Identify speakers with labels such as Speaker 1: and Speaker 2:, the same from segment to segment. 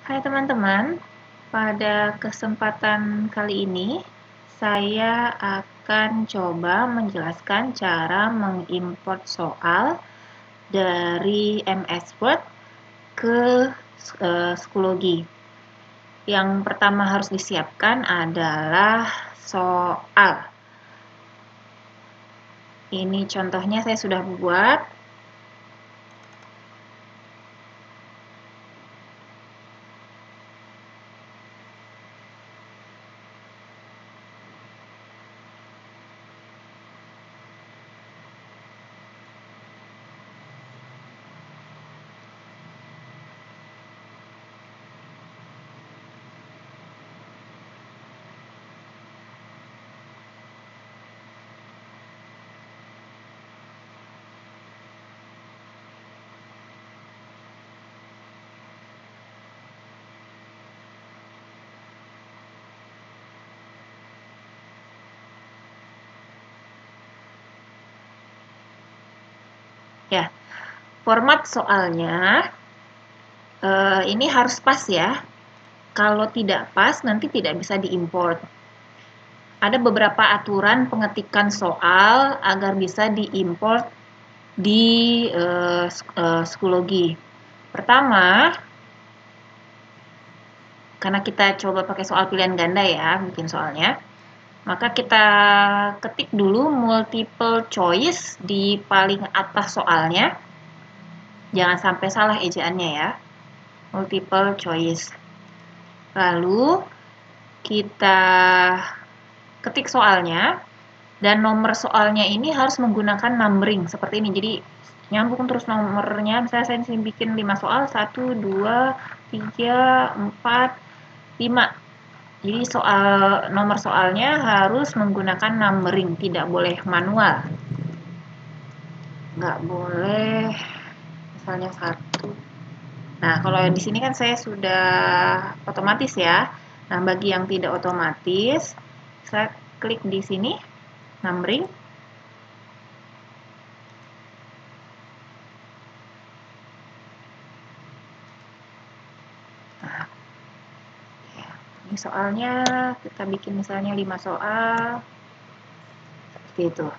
Speaker 1: Hai teman-teman, pada kesempatan kali ini saya akan coba menjelaskan cara mengimport soal dari MS Word ke Schoology. Yang pertama harus disiapkan adalah soal. Ini contohnya saya sudah buat. Ya, format soalnya ini harus pas ya. Kalau tidak pas, nanti tidak bisa diimport. Ada beberapa aturan pengetikan soal agar bisa diimport di Schoology. Pertama, karena kita coba pakai soal pilihan ganda ya, bikin soalnya, maka kita ketik dulu multiple choice di paling atas soalnya. Jangan sampai salah ejaannya ya. Multiple choice. Lalu kita ketik soalnya, dan nomor soalnya ini harus menggunakan numbering seperti ini. Jadi nyambung terus nomornya. Misalnya saya disini bikin 5 soal, 1, 2, 3, 4, 5. Jadi nomor soalnya harus menggunakan numbering, tidak boleh manual. Nggak boleh misalnya 1. Nah, kalau di sini kan saya sudah otomatis ya. Nah, bagi yang tidak otomatis, saya klik di sini, numbering. Nah, ya, ini soalnya kita bikin misalnya 5 soal, seperti itu.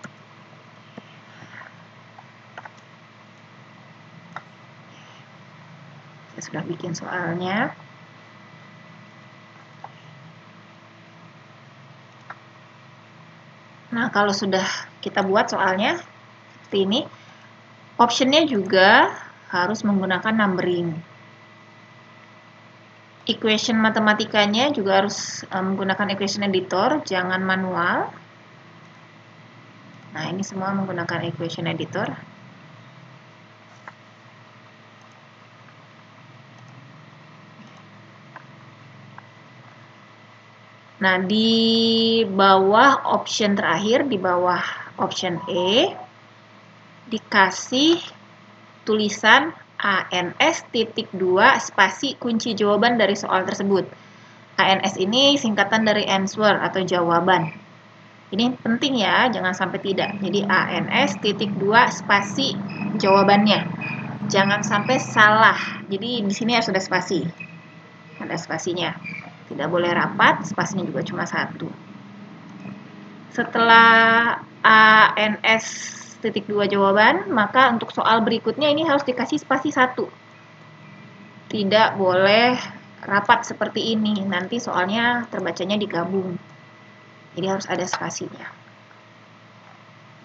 Speaker 1: Saya sudah bikin soalnya. Nah, kalau sudah kita buat soalnya seperti ini, optionnya juga harus menggunakan numbering. Equation matematikanya juga harus menggunakan equation editor, jangan manual. Nah, ini semua menggunakan equation editor. Nah, di bawah option terakhir, di bawah option E, dikasih tulisan ANS.2 spasi kunci jawaban dari soal tersebut. ANS ini singkatan dari answer atau jawaban. Ini penting ya, jangan sampai tidak. Jadi ANS.2 spasi jawabannya. Jangan sampai salah. Jadi di sini harus ada spasi. Ada spasinya. Tidak boleh rapat, spasinya juga cuma 1. Setelah ANS.2 jawaban, maka untuk soal berikutnya ini harus dikasih spasi 1. Tidak boleh rapat seperti ini, nanti soalnya terbacanya digabung. Jadi harus ada spasinya.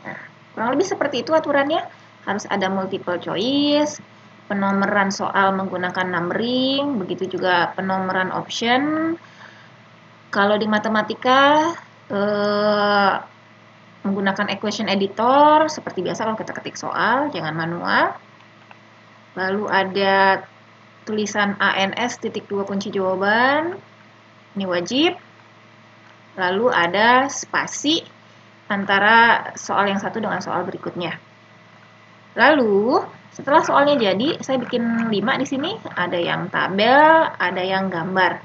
Speaker 1: Nah, kurang lebih seperti itu aturannya. Harus ada multiple choice, penomoran soal menggunakan numbering, begitu juga penomoran option. Kalau di matematika menggunakan equation editor, seperti biasa kalau kita ketik soal, jangan manual. Lalu ada tulisan ANS.2 kunci jawaban, ini wajib. Lalu ada spasi antara soal yang satu dengan soal berikutnya. Lalu setelah soalnya jadi, saya bikin 5 di sini, ada yang tabel, ada yang gambar.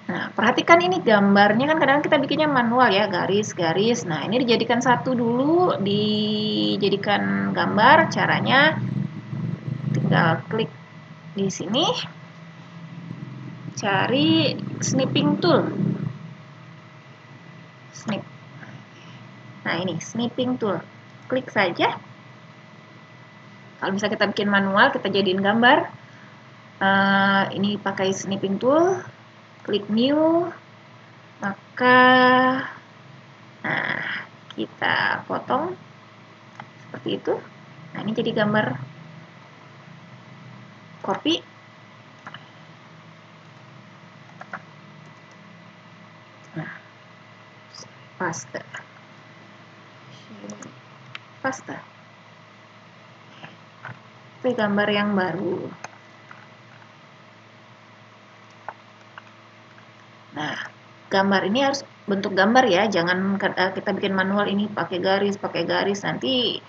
Speaker 1: Nah, perhatikan ini gambarnya kan kadang kita bikinnya manual ya, garis-garis. Nah, ini dijadikan satu dulu, dijadikan gambar. Caranya tinggal klik di sini. cari snipping tool. Snip. Nah, ini snipping tool. Klik saja. Kalau bisa kita bikin manual, kita jadiin gambar. Ini pakai snipping tool. Klik new. Maka, nah, kita potong seperti itu. Nah, ini jadi gambar. Copy. Nah, paste. Paste. Itu gambar yang baru. Nah, gambar ini harus bentuk gambar ya, jangan kita bikin manual ini pakai garis, nanti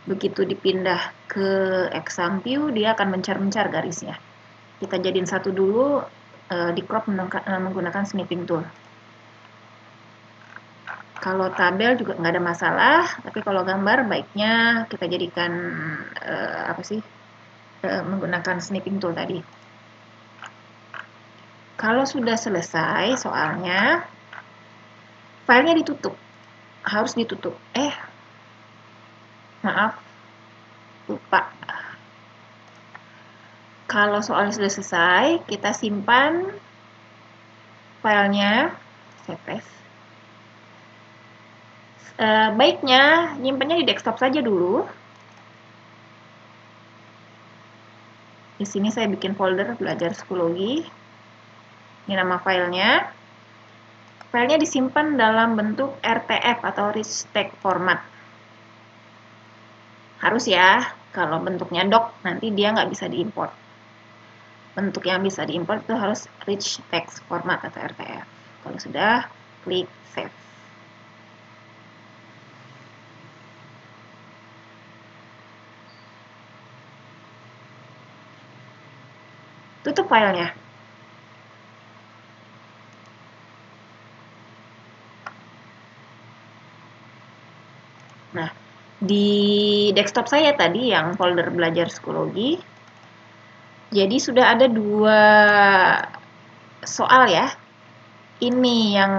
Speaker 1: begitu dipindah ke exam view dia akan mencar-mencar garisnya. Kita jadiin satu dulu, di crop menggunakan snipping tool. Kalau tabel juga nggak ada masalah, tapi kalau gambar baiknya kita jadikan menggunakan snipping tool tadi. Kalau sudah selesai soalnya, filenya ditutup, harus ditutup. Maaf, lupa. Kalau soalnya sudah selesai, kita simpan filenya, save as. Baiknya nyimpannya di desktop saja dulu. Di sini saya bikin folder belajar psikologi. Ini nama filenya. Filenya disimpan dalam bentuk RTF atau Rich Text Format. Harus ya, kalau bentuknya doc nanti dia nggak bisa diimport. Bentuk yang bisa diimport itu harus Rich Text Format atau RTF. Kalau sudah, klik Save. Tutup filenya. Nah, di desktop saya tadi yang folder belajar psikologi, jadi sudah ada 2 soal ya. Ini yang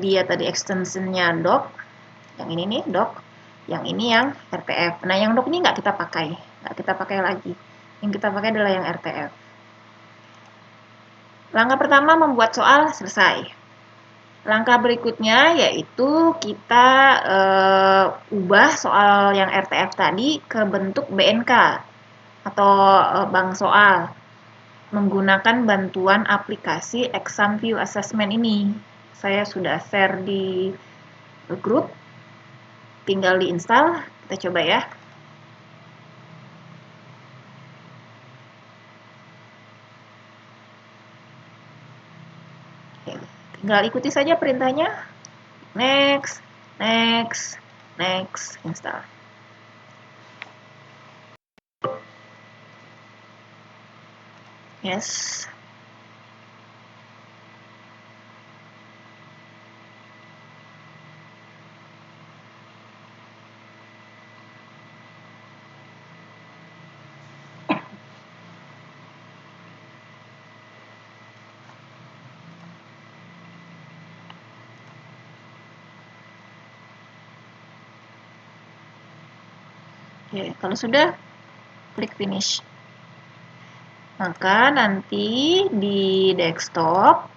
Speaker 1: dia tadi extensionnya doc, yang ini nih doc, yang ini yang RTF. Nah, yang doc ini nggak kita pakai lagi. Yang kita pakai adalah yang RTF. Langkah pertama membuat soal selesai. Langkah berikutnya yaitu kita ubah soal yang RTF tadi ke bentuk BNK atau bank soal menggunakan bantuan aplikasi Exam View Assessment ini. Saya sudah share di grup, tinggal diinstal, kita coba ya. Tinggal ikuti saja perintahnya. Next, next, next, install. Yes. Oke, kalau sudah, klik finish. Maka nanti di desktop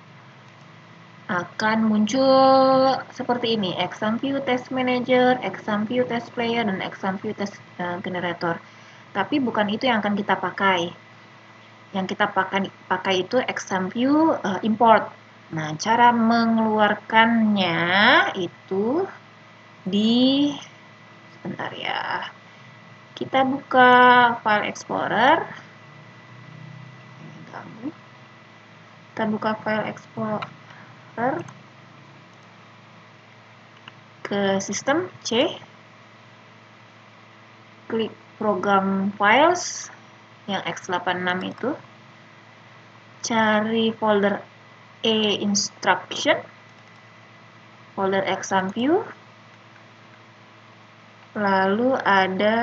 Speaker 1: akan muncul seperti ini, Exam View Test Manager, Exam View Test Player, dan Exam View Test Generator. Tapi bukan itu yang akan kita pakai. Yang kita pakai itu Exam View Import. Nah, cara mengeluarkannya itu sebentar ya. Kita buka File Explorer. Kita buka File Explorer. Ke Sistem, C. Klik Program Files yang x86 itu. Cari folder Instruction. Folder Exam View. Lalu ada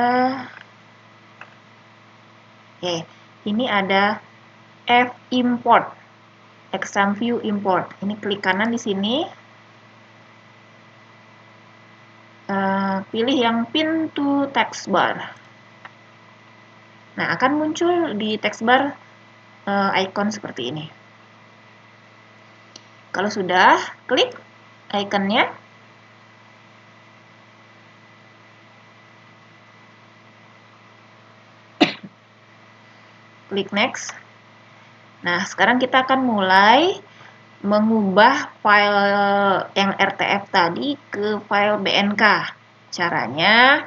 Speaker 1: ini ada F import. exam view import. Ini klik kanan di sini. Pilih yang pin to text bar. Nah, akan muncul di text bar icon seperti ini. Kalau sudah, klik ikonnya. Klik next. Nah, sekarang kita akan mulai mengubah file yang RTF tadi ke file BNK. Caranya,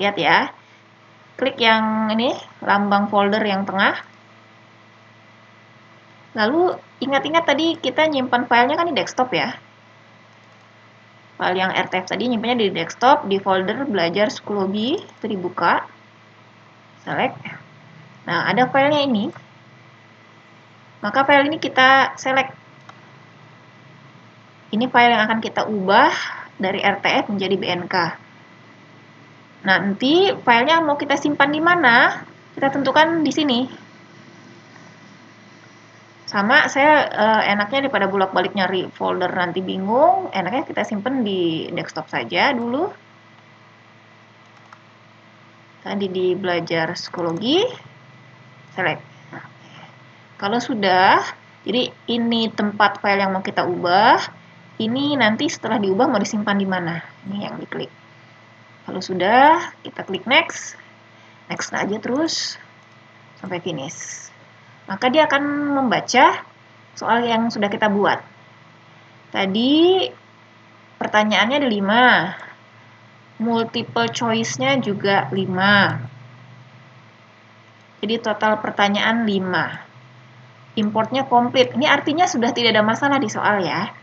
Speaker 1: lihat ya. Klik yang ini, lambang folder yang tengah. Lalu, ingat-ingat tadi kita nyimpan filenya kan di desktop ya. File yang RTF tadi nyimpannya di desktop, di folder belajar psikologi, itu dibuka. Select. Nah, ada filenya ini. Maka file ini kita select. Ini file yang akan kita ubah dari RTF menjadi BNK. Nanti filenya mau kita simpan di mana, kita tentukan di sini. Sama, saya enaknya daripada bolak-balik nyari folder nanti bingung, enaknya kita simpan di desktop saja dulu. Tadi di belajar psikologi, select. Nah, kalau sudah, jadi ini tempat file yang mau kita ubah, ini nanti setelah diubah mau disimpan di mana, ini yang diklik. Kalau sudah, kita klik next. Next aja terus sampai finish. Maka dia akan membaca soal yang sudah kita buat. Tadi pertanyaannya ada 5. Multiple choice-nya juga 5. Jadi total pertanyaan 5. Importnya komplit. Ini artinya sudah tidak ada masalah di soal ya.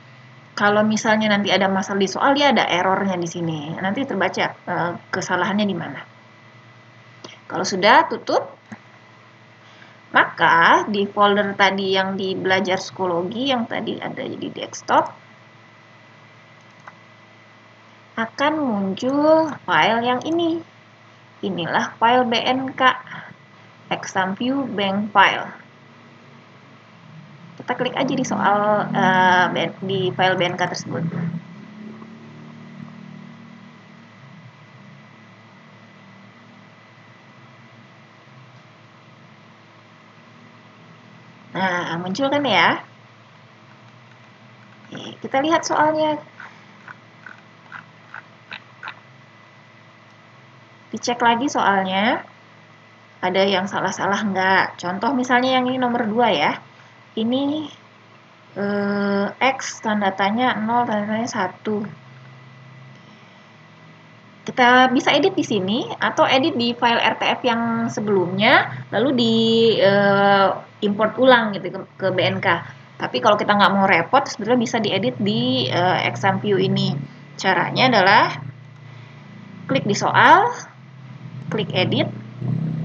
Speaker 1: Kalau misalnya nanti ada masalah di soal, dia ada errornya di sini. Nanti terbaca kesalahannya di mana. Kalau sudah, tutup. Maka di folder tadi yang di belajar psikologi yang tadi ada di desktop, akan muncul file yang ini. Inilah file BNK, exam view bank file. Kita klik aja di soal di file BNK tersebut. Nah, muncul kan ya? Kita lihat soalnya. Dicek lagi soalnya. Ada yang salah-salah enggak? Contoh misalnya yang ini nomor 2 ya. Ini X tanda tanya 0 tanda tanya 1. Kita bisa edit di sini atau edit di file RTF yang sebelumnya lalu di import ulang gitu ke BNK. Tapi kalau kita nggak mau repot, sebenarnya bisa diedit di exam view ini. Caranya adalah klik di soal, klik edit.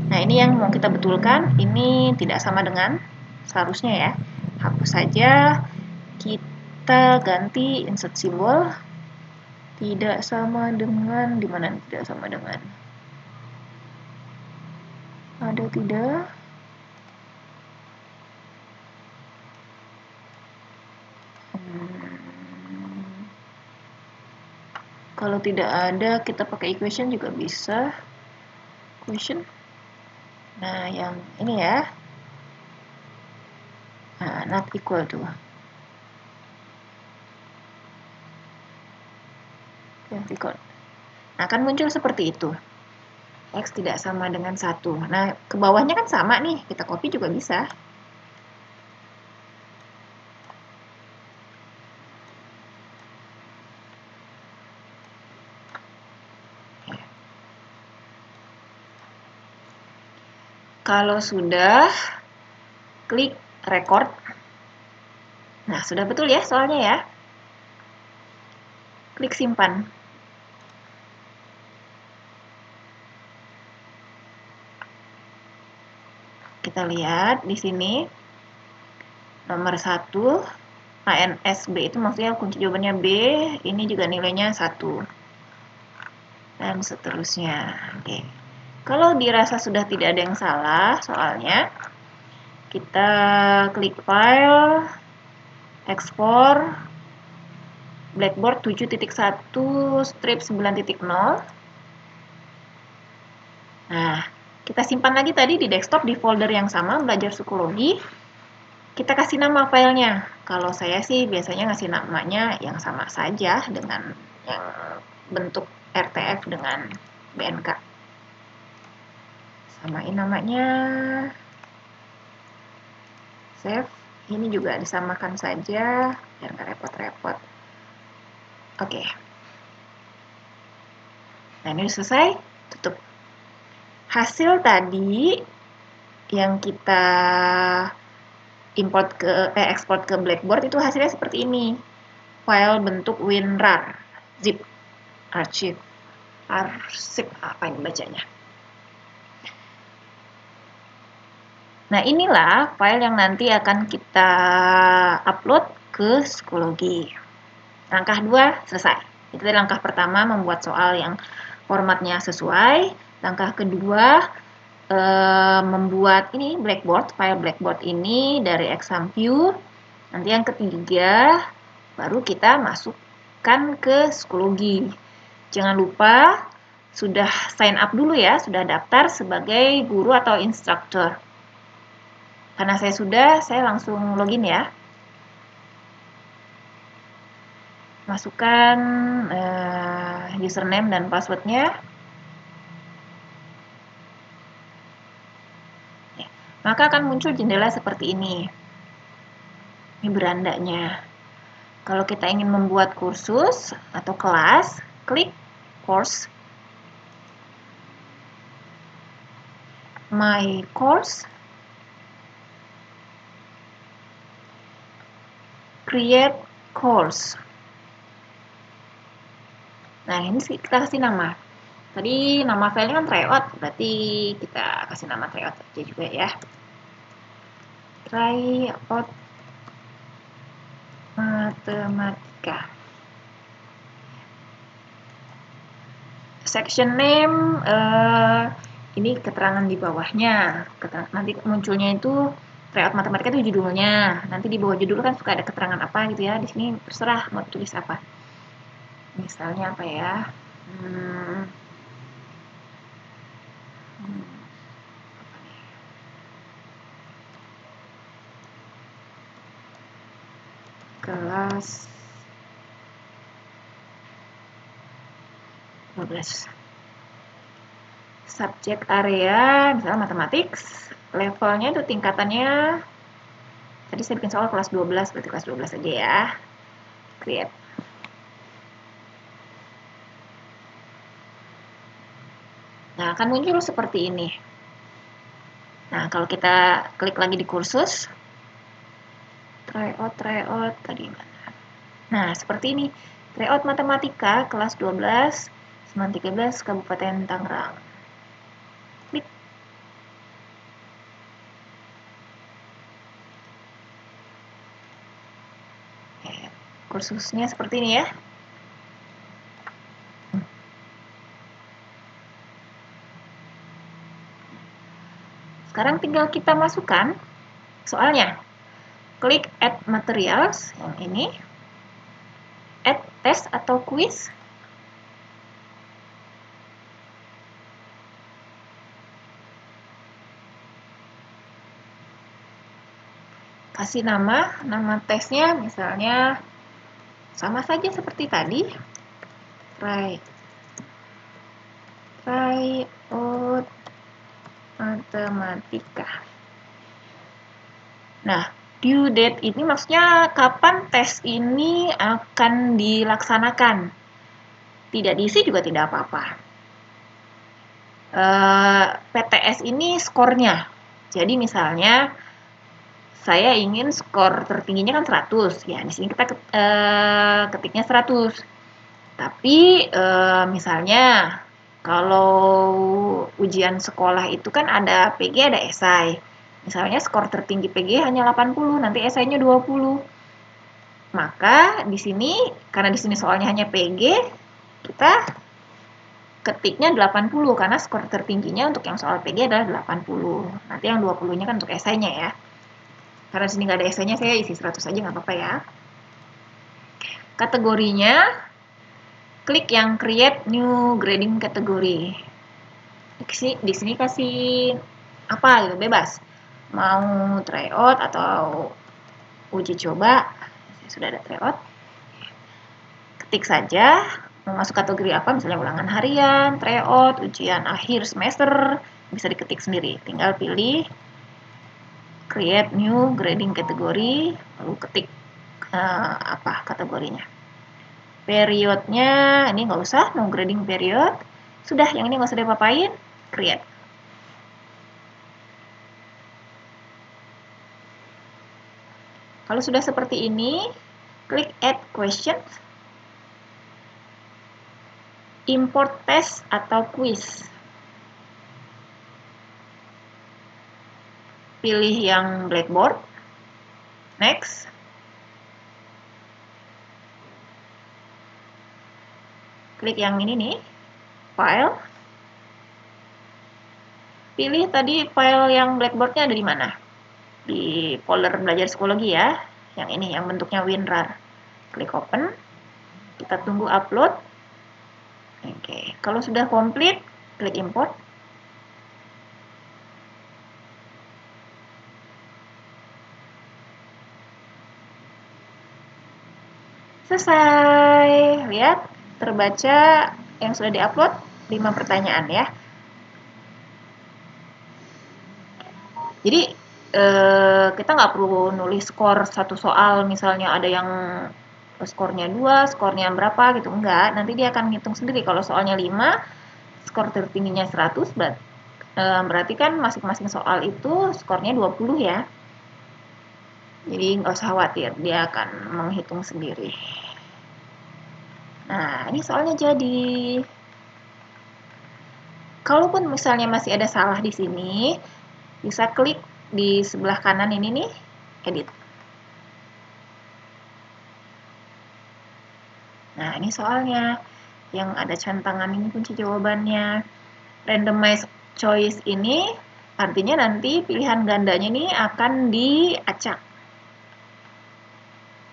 Speaker 1: Nah, ini yang mau kita betulkan, ini tidak sama dengan seharusnya ya. Hapus saja, kita ganti insert simbol. Tidak sama dengan, di mana tidak sama dengan? Ada tidak? Kalau tidak ada, kita pakai equation juga bisa. Equation. Nah, yang ini ya. Nah, not equal to. Nah, akan muncul seperti itu. X tidak sama dengan 1. Nah, ke bawahnya kan sama nih. Kita copy juga bisa. Kalau sudah, klik record. Nah, sudah betul ya soalnya ya. Klik simpan. Kita lihat di sini. Nomor 1, ANSB itu maksudnya kunci jawabannya B, ini juga nilainya 1. Dan seterusnya. Oke. Kalau dirasa sudah tidak ada yang salah soalnya, kita klik file, ekspor Blackboard 7.1 strip 9.0. Nah, kita simpan lagi tadi di desktop di folder yang sama, belajar psikologi. Kita kasih nama filenya. Kalau saya sih biasanya ngasih namanya yang sama saja dengan yang bentuk RTF dengan BNK. Samain namanya. Save. Ini juga disamakan saja biar nggak repot-repot. Oke. Nah, ini udah selesai. Tutup. Hasil tadi yang kita ekspor ke Blackboard itu hasilnya seperti ini. File bentuk WinRAR, zip, arsip, apa ini bacanya. Nah, inilah file yang nanti akan kita upload ke psikologi. Langkah 2 selesai. Itu langkah pertama, membuat soal yang formatnya sesuai. Langkah kedua, membuat ini Blackboard, file Blackboard ini dari ExamView. Nanti yang ketiga, baru kita masukkan ke psikologi. Jangan lupa sudah sign up dulu ya, sudah daftar sebagai guru atau instruktur. Karena saya langsung login ya. Masukkan username dan passwordnya. Maka akan muncul jendela seperti ini. Ini berandanya. Kalau kita ingin membuat kursus atau kelas, klik course, my course, create course. Nah, ini kita kasih nama. Tadi nama filenya kan tryout, berarti kita kasih nama tryout aja juga ya. Tryout matematika. Section name, ini keterangan di bawahnya. Nanti munculnya itu tryout matematika itu judulnya. Nanti di bawah judul kan suka ada keterangan apa gitu ya. Di sini terserah mau tulis apa. Misalnya apa ya? Kelas 12. Subjek area, misalnya matematik, levelnya itu tingkatannya, tadi saya bikin soal kelas 12, berarti kelas 12 aja ya. Create. Nah, akan muncul seperti ini. Nah, kalau kita klik lagi di kursus, tryout, tadi mana? Nah, seperti ini. Tryout matematika kelas 12, 913 Kabupaten Tangerang. Klik. Kursusnya seperti ini ya. Sekarang tinggal kita masukkan soalnya. Klik add materials yang ini. Add test atau quiz. Kasih nama tesnya misalnya sama saja seperti tadi. Tryout matematika. Nah, due date ini maksudnya kapan tes ini akan dilaksanakan. Tidak diisi juga tidak apa-apa. PTS ini skornya. Jadi misalnya saya ingin skor tertingginya kan 100. Ya, di sini kita ketiknya 100. Tapi misalnya kalau ujian sekolah itu kan ada PG, ada esai. Misalnya skor tertinggi PG hanya 80, nanti esainya 20. Maka di sini, karena di sini soalnya hanya PG, kita ketiknya 80 karena skor tertingginya untuk yang soal PG adalah 80. Nanti yang 20-nya kan untuk esainya ya. Karena sini nggak ada esainya, saya isi 100 aja nggak apa-apa ya. Kategorinya, klik yang create new grading kategori. Di sini kasih apa gitu, bebas. Mau tryout atau uji coba, sudah ada tryout. Ketik saja mau masuk kategori apa, misalnya ulangan harian, tryout, ujian akhir semester, bisa diketik sendiri. Tinggal pilih create new grading kategori, lalu ketik apa kategorinya. Periodnya ini nggak usah, no grading period. Sudah, yang ini nggak usah diapa-apain, create. Kalau sudah seperti ini, klik add question, import test atau quiz. Pilih yang Blackboard, next. Klik yang ini nih, file. Pilih tadi file yang Blackboard-nya ada di mana? Di folder belajar psikologi ya, yang ini, yang bentuknya WinRAR. Klik open, kita tunggu upload. Oke, kalau sudah komplit, klik import. Selesai. Lihat, terbaca yang sudah diupload 5 pertanyaan ya. Jadi kita nggak perlu nulis skor satu soal, misalnya ada yang skornya 2, skornya berapa gitu, enggak. Nanti dia akan ngitung sendiri. Kalau soalnya 5, skor tertingginya 100, berarti kan masing-masing soal itu skornya 20 ya. Jadi nggak usah khawatir, dia akan menghitung sendiri. Nah, ini soalnya jadi. Kalaupun misalnya masih ada salah di sini, bisa klik di sebelah kanan ini nih, edit. Nah, ini soalnya. Yang ada centangan ini kunci jawabannya. Randomized choice ini artinya nanti pilihan gandanya ini akan diacak.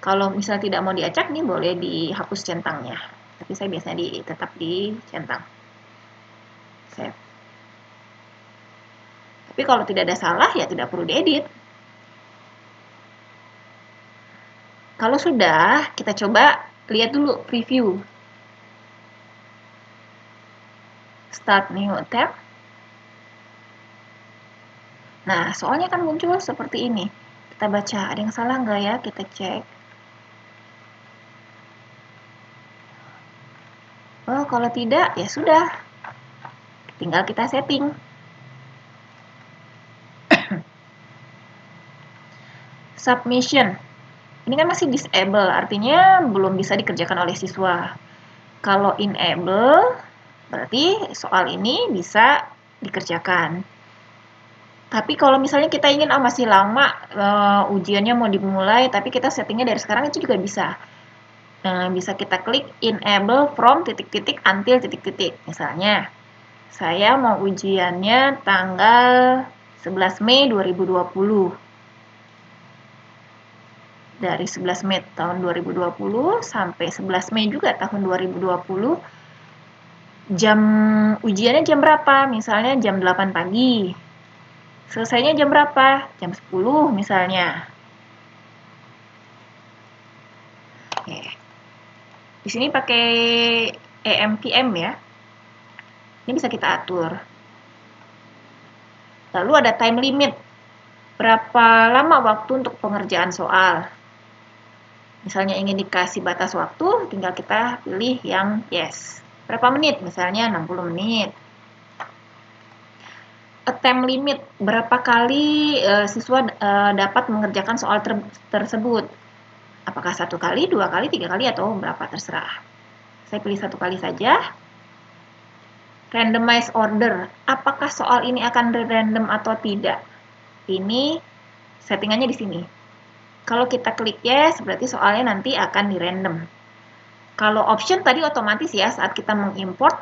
Speaker 1: Kalau misal tidak mau diacak nih boleh dihapus centangnya. Tapi saya biasanya tetap dicentang. Save. Tapi kalau tidak ada salah ya tidak perlu diedit. Kalau sudah, kita coba lihat dulu preview. Start new tab. Nah, soalnya kan muncul seperti ini. Kita baca, ada yang salah nggak ya? Kita cek. Oh, kalau tidak, ya sudah. Tinggal kita setting. Submission. Ini kan masih disable, artinya belum bisa dikerjakan oleh siswa. Kalau enable, berarti soal ini bisa dikerjakan. Tapi kalau misalnya kita ingin masih lama ujiannya mau dimulai, tapi kita settingnya dari sekarang, itu juga bisa. Bisa kita klik enable from titik-titik until titik-titik. Misalnya, saya mau ujiannya tanggal 11 Mei 2020. Dari 11 Mei tahun 2020 sampai 11 Mei juga tahun 2020. Jam ujiannya jam berapa? Misalnya jam 8 pagi. Selesainya jam berapa? Jam 10 misalnya. Oke. Di sini pakai EMPM ya. Ini bisa kita atur. Lalu ada time limit. Berapa lama waktu untuk pengerjaan soal? Misalnya ingin dikasih batas waktu, tinggal kita pilih yang yes. Berapa menit? Misalnya 60 menit. Attempt limit, berapa kali siswa dapat mengerjakan soal tersebut. Apakah 1 kali, 2 kali, 3 kali, atau berapa, terserah. Saya pilih 1 kali saja. Randomize order, apakah soal ini akan random atau tidak? Ini settingannya di sini. Kalau kita klik yes, berarti soalnya nanti akan di random. Kalau option tadi otomatis ya, saat kita mengimport,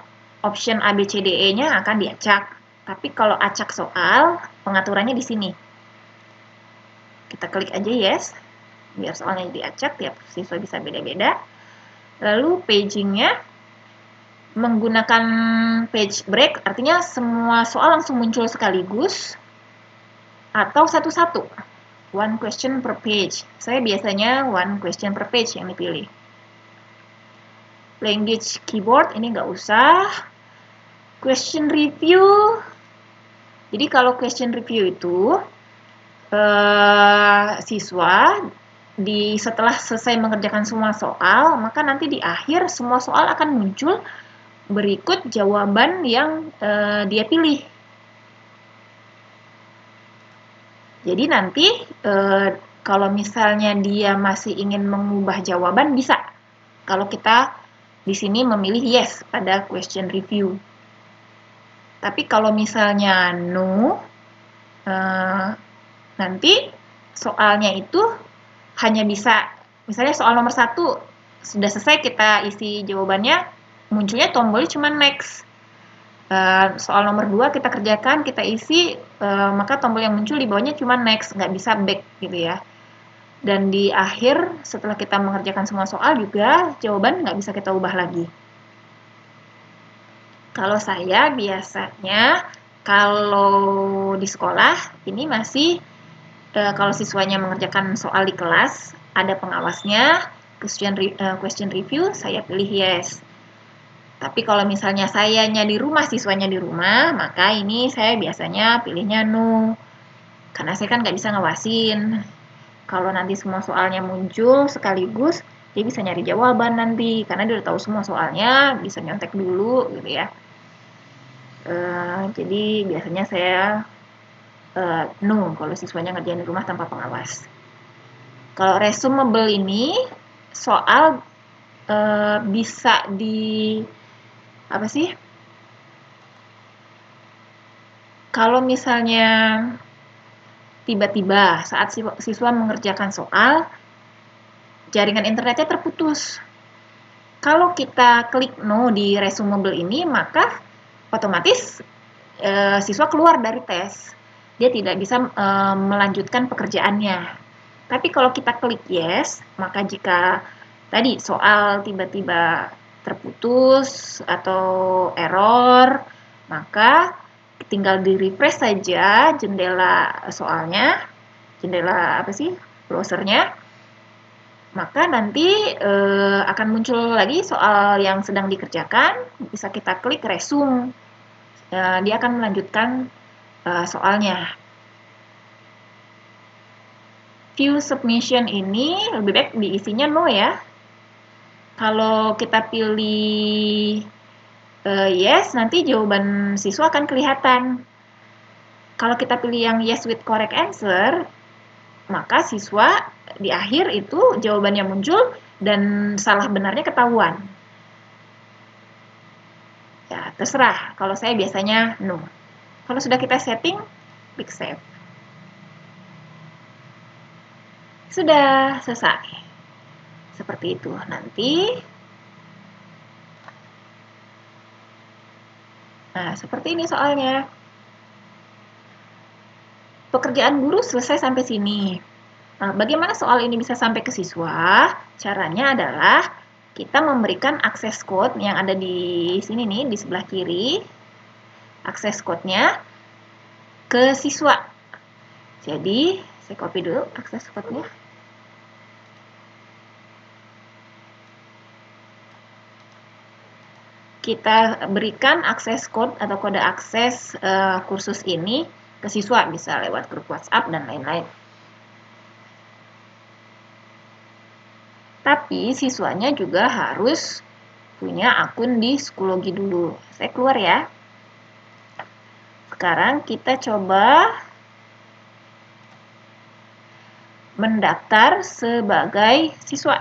Speaker 1: option A, B, C, D, E-nya akan diacak. Tapi kalau acak soal, pengaturannya di sini. Kita klik aja yes, biar soalnya diacak, tiap siswa bisa beda-beda. Lalu pagingnya menggunakan page break, artinya semua soal langsung muncul sekaligus, atau satu-satu, one question per page. Saya biasanya one question per page yang dipilih. Language keyboard ini nggak usah. Question review, jadi kalau question review itu siswa setelah selesai mengerjakan semua soal, maka nanti di akhir semua soal akan muncul berikut jawaban yang dia pilih. Jadi nanti kalau misalnya dia masih ingin mengubah jawaban bisa. Kalau kita di sini memilih yes pada question review. Tapi kalau misalnya no, nanti soalnya itu hanya bisa, misalnya soal nomor 1 sudah selesai kita isi jawabannya, munculnya tombolnya cuma next. Soal nomor 2 kita kerjakan, kita isi, maka tombol yang muncul di bawahnya cuma next, nggak bisa back gitu ya. Dan di akhir setelah kita mengerjakan semua soal juga jawaban nggak bisa kita ubah lagi. Kalau saya biasanya kalau di sekolah ini masih kalau siswanya mengerjakan soal di kelas ada pengawasnya, question review saya pilih yes. Tapi kalau misalnya sayanya di rumah, siswanya di rumah, maka ini saya biasanya pilihnya no. Karena saya kan nggak bisa ngawasin. Kalau nanti semua soalnya muncul sekaligus, dia bisa nyari jawaban nanti. Karena dia udah tahu semua soalnya, bisa nyontek dulu gitu ya. Jadi biasanya saya no kalau siswanya ngerjain di rumah tanpa pengawas. Kalau resumable ini, soal bisa kalau misalnya tiba-tiba saat siswa mengerjakan soal, jaringan internetnya terputus. Kalau kita klik no di resumable ini, maka otomatis siswa keluar dari tes. Dia tidak bisa melanjutkan pekerjaannya. Tapi kalau kita klik yes, maka jika tadi soal tiba-tiba terputus atau error, maka tinggal di-refresh saja jendela soalnya, jendela browsernya, maka nanti akan muncul lagi soal yang sedang dikerjakan, bisa kita klik resume, dia akan melanjutkan soalnya. View submission ini lebih baik diisinya no ya. Kalau kita pilih yes, nanti jawaban siswa akan kelihatan. Kalau kita pilih yang yes with correct answer, maka siswa di akhir itu jawabannya muncul dan salah benarnya ketahuan. Ya, terserah. Kalau saya biasanya no. Kalau sudah kita setting, klik save. Sudah selesai. Seperti itu. Nanti nah, seperti ini soalnya. Pekerjaan guru selesai sampai sini. Nah, bagaimana soal ini bisa sampai ke siswa? Caranya adalah kita memberikan akses code yang ada di sini nih, di sebelah kiri. Akses code-nya ke siswa. Jadi, saya copy dulu akses code-nya. Kita berikan akses code atau kode akses kursus ini ke siswa, bisa lewat grup WhatsApp dan lain-lain. Tapi siswanya juga harus punya akun di Schoology dulu. Saya keluar ya. Sekarang kita coba mendaftar sebagai siswa.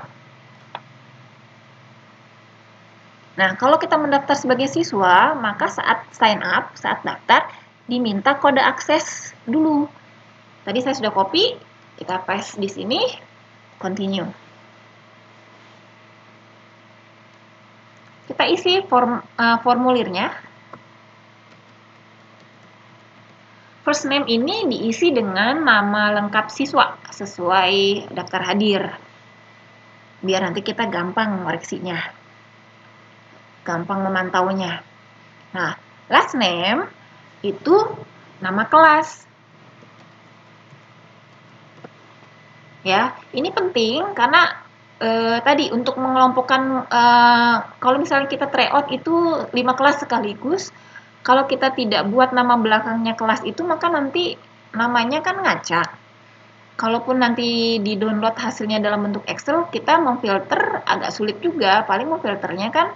Speaker 1: Nah, kalau kita mendaftar sebagai siswa, maka saat sign up, saat daftar, diminta kode akses dulu. Tadi saya sudah copy, kita paste di sini, continue. Kita isi formulirnya. First name ini diisi dengan nama lengkap siswa. sesuai daftar hadir. Biar nanti kita gampang ngoreksinya. Gampang memantaunya. Nah, last name itu nama kelas. Ya, ini penting karena tadi untuk mengelompokkan kalau misalnya kita tryout itu 5 kelas sekaligus, kalau kita tidak buat nama belakangnya kelas itu maka nanti namanya kan ngacak. Kalaupun nanti di-download hasilnya dalam bentuk Excel, kita memfilter agak sulit juga. Paling memfilternya kan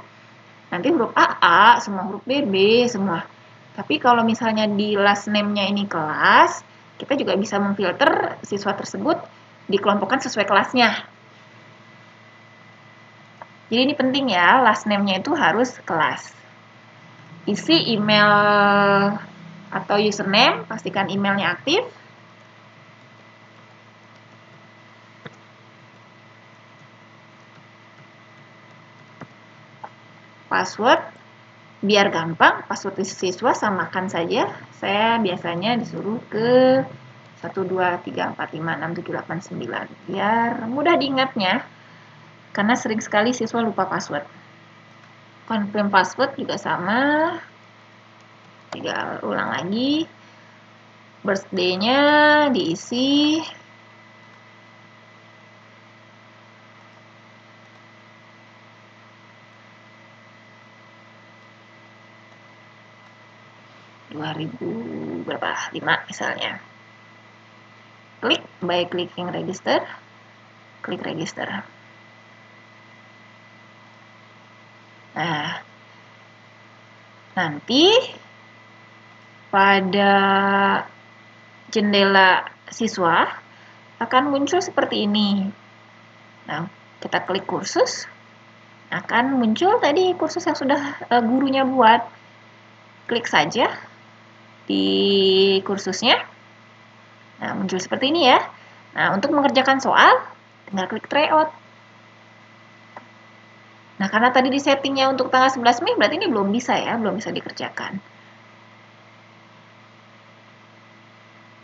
Speaker 1: nanti huruf AA, semua huruf BB, semua. Tapi kalau misalnya di last name-nya ini kelas, kita juga bisa memfilter siswa tersebut dikelompokkan sesuai kelasnya. Jadi ini penting ya, last name-nya itu harus kelas. Isi email atau username, pastikan emailnya aktif. Password, biar gampang, password siswa samakan saja. Saya biasanya disuruh ke 1, 2, 3, 4, 5, 6, 7, 8, 9. Biar mudah diingatnya, karena sering sekali siswa lupa password. Confirm password juga sama. Tinggal ulang lagi. Birthday-nya diisi. Berapa? 5 misalnya. Klik by clicking register. Klik register. Nah, nanti pada jendela siswa akan muncul seperti ini. Nah, kita klik kursus, akan muncul tadi kursus yang sudah gurunya buat. Klik saja di kursusnya. Nah, muncul seperti ini ya. Nah, untuk mengerjakan soal, tinggal klik tryout. Nah, karena tadi di settingnya untuk tanggal 11 Mei, berarti ini belum bisa ya, belum bisa dikerjakan.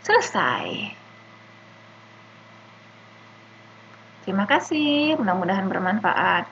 Speaker 1: Selesai. Terima kasih, mudah-mudahan bermanfaat.